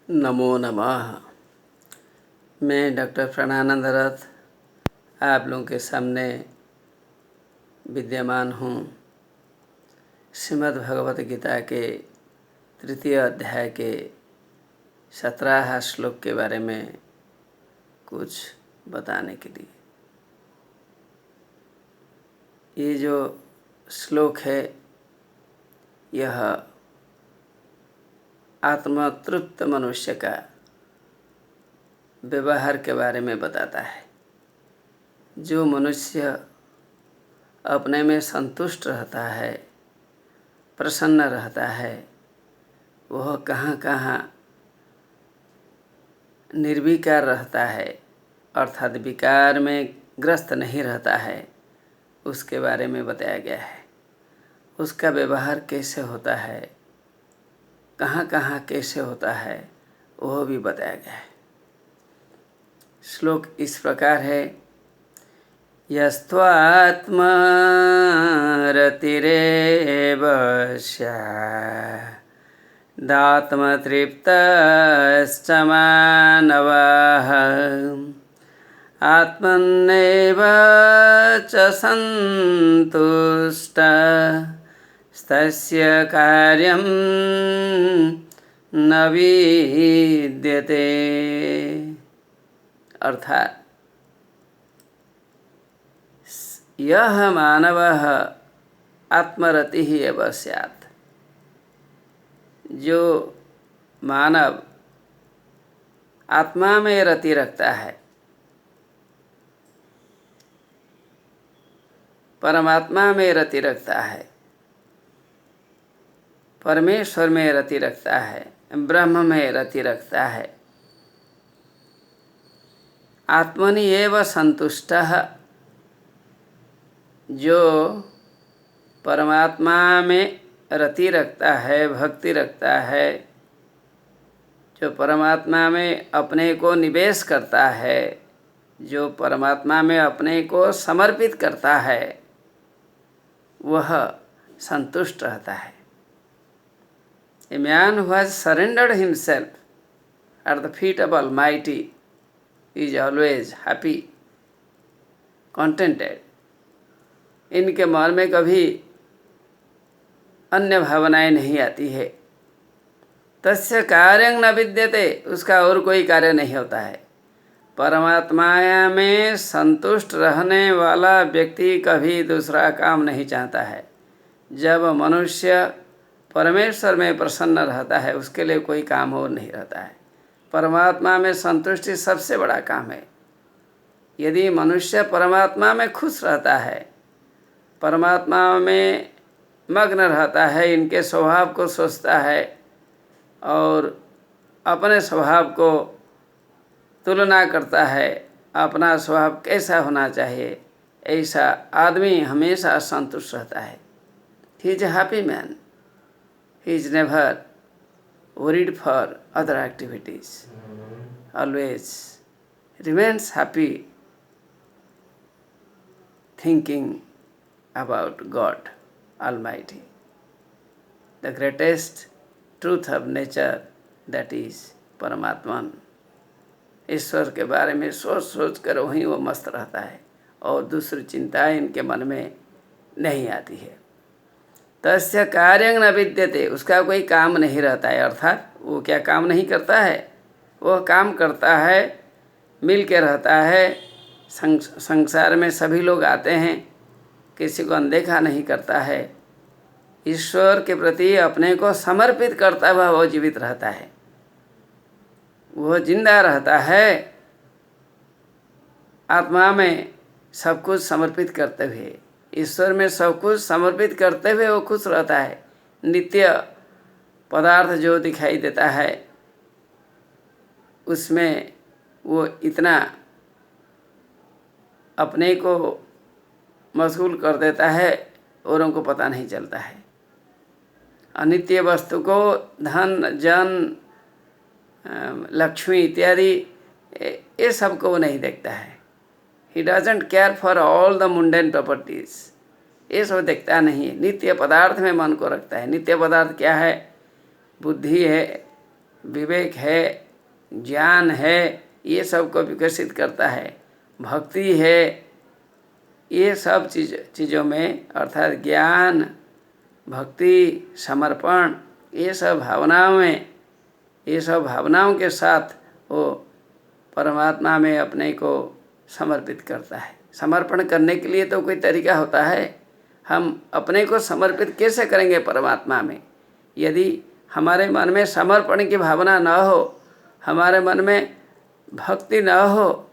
नमो नमः। मैं डॉक्टर प्राणानंद रथ आप लोगों के सामने विद्यमान हूँ। श्रीमद् भगवत गीता के तृतीय अध्याय के 17 श्लोक के बारे में कुछ बताने के लिए। ये जो श्लोक है यह आत्मतृप्त मनुष्य का व्यवहार के बारे में बताता है। जो मनुष्य अपने में संतुष्ट रहता है, प्रसन्न रहता है, वह कहाँ कहाँ निर्विकार रहता है, अर्थात विकार में ग्रस्त नहीं रहता है, उसके बारे में बताया गया है। उसका व्यवहार कैसे होता है, कहाँ कहाँ कैसे होता है, वह भी बताया गया है। श्लोक इस प्रकार है। यस्त्वात्मरतिरेव स्यादात्मतृप्तश्च मानवः आत्मन्नेव च सन्तुष्टस्तस्य कार्यं न विद्यते। अर्थात यह मानवः आत्मरतिः एव स्यात्। जो मानव आत्मा में रति रखता है, परमात्मा में रति रखता है, परमेश्वर में रति रखता है, ब्रह्म में रति रखता है, आत्मनि एव संतुष्टः। जो परमात्मा में रति रखता है, भक्ति रखता है, जो परमात्मा में अपने को निवेश करता है, जो परमात्मा में अपने को समर्पित करता है, वह संतुष्ट रहता है। A man who has surrendered himself at the feet of Almighty is always happy, contented. इनके मन में कभी अन्य भावनाएं नहीं आती है। तस्य कार्यं न विद्यते, उसका और कोई कार्य नहीं होता है। परमात्मा में संतुष्ट रहने वाला व्यक्ति कभी दूसरा काम नहीं चाहता है। जब मनुष्य परमेश्वर में प्रसन्न रहता है, उसके लिए कोई काम और नहीं रहता है। परमात्मा में संतुष्टि सबसे बड़ा काम है। यदि मनुष्य परमात्मा में खुश रहता है, परमात्मा में मग्न रहता है, इनके स्वभाव को सोचता है और अपने स्वभाव को तुलना करता है, अपना स्वभाव कैसा होना चाहिए, ऐसा आदमी हमेशा संतुष्ट रहता है। He is a happy man. He is never worried for other activities. Always remains happy thinking about God Almighty. The greatest truth of nature, that is Paramatman. ईश्वर के बारे में सोच सोच कर वहीं वो मस्त रहता है और दूसरी चिंताएं इनके मन में नहीं आती है। तस्य कार्यं न विद्यते, उसका कोई काम नहीं रहता है। अर्थात वो क्या काम नहीं करता है, वह काम करता है, मिल के रहता है। संसार में सभी लोग आते हैं, किसी को अनदेखा नहीं करता है। ईश्वर के प्रति अपने को समर्पित करता हुआ वो जीवित रहता है, वह जिंदा रहता है। आत्मा में सब कुछ समर्पित करते हुए, ईश्वर में सब कुछ समर्पित करते हुए वो खुश रहता है। नित्य पदार्थ जो दिखाई देता है उसमें वो इतना अपने को मशगूल कर देता है, औरों को पता नहीं चलता है। अनित्य वस्तु को धन, जन, लक्ष्मी इत्यादि ये सब को वो नहीं देखता है। He doesn't care for all the mundane properties. ये सब देखता नहीं है, नित्य पदार्थ में मन को रखता है। नित्य पदार्थ क्या है? बुद्धि है, विवेक है, ज्ञान है, ये सब को विकसित करता है। भक्ति है, ये सब चीज़ों में अर्थात ज्ञान, भक्ति, समर्पण, ये सब भावनाओं के साथ वो परमात्मा में अपने को समर्पित करता है। समर्पण करने के लिए तो कोई तरीका होता है। हम अपने को समर्पित कैसे करेंगे परमात्मा में? यदि हमारे मन में समर्पण की भावना न हो, हमारे मन में भक्ति न हो,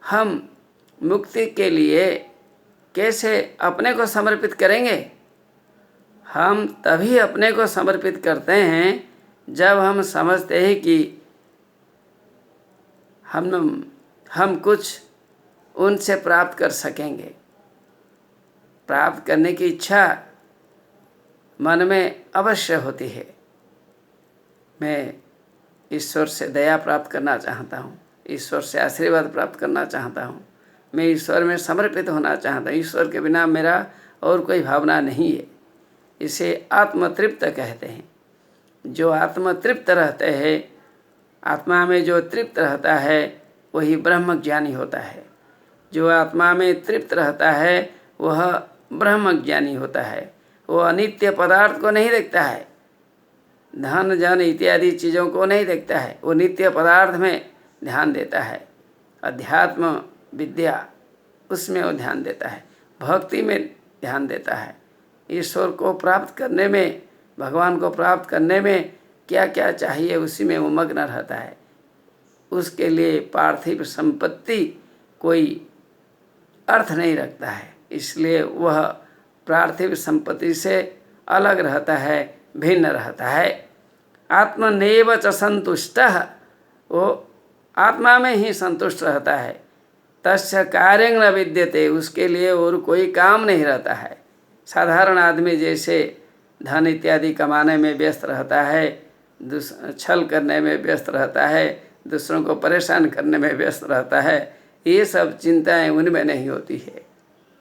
हम मुक्ति के लिए कैसे अपने को समर्पित करेंगे? हम तभी अपने को समर्पित करते हैं जब हम समझते हैं कि हम कुछ उनसे प्राप्त कर सकेंगे। प्राप्त करने की इच्छा मन में अवश्य होती है। मैं ईश्वर से दया प्राप्त करना चाहता हूँ, ईश्वर से आशीर्वाद प्राप्त करना चाहता हूँ, मैं ईश्वर में समर्पित होना चाहता हूँ, ईश्वर के बिना मेरा और कोई भावना नहीं है। इसे आत्मतृप्त कहते हैं। जो आत्मतृप्त रहते हैं, आत्मा में जो तृप्त रहता है वही ब्रह्मज्ञानी होता है। जो आत्मा में तृप्त रहता है वह ब्रह्मज्ञानी होता है। वो अनित्य पदार्थ को नहीं देखता है, धन जन इत्यादि चीज़ों को नहीं देखता है, वो नित्य पदार्थ में ध्यान देता है। अध्यात्म विद्या उसमें वो ध्यान देता है, भक्ति में ध्यान देता है। ईश्वर को प्राप्त करने में, भगवान को प्राप्त करने में क्या क्या चाहिए उसी में वो मग्न रहता है। उसके लिए पार्थिव संपत्ति कोई अर्थ नहीं रखता है, इसलिए वह पार्थिव संपत्ति से अलग रहता है, भिन्न रहता है। आत्मनेव च संतुष्टः, वो आत्मा में ही संतुष्ट रहता है। तस्य कार्यं न विद्यते, उसके लिए और कोई काम नहीं रहता है। साधारण आदमी जैसे धन इत्यादि कमाने में व्यस्त रहता है, छल करने में व्यस्त रहता है, दूसरों को परेशान करने में व्यस्त रहता है, ये सब चिंताएं उनमें नहीं होती है।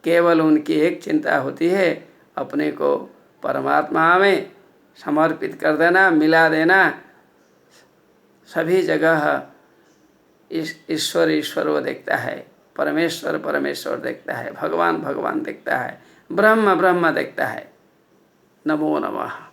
केवल उनकी एक चिंता होती है, अपने को परमात्मा में समर्पित कर देना, मिला देना। सभी जगह ईश्वर ईश्वर वो देखता है, परमेश्वर परमेश्वर देखता है, भगवान भगवान देखता है, ब्रह्म ब्रह्म देखता है। नमो नमः।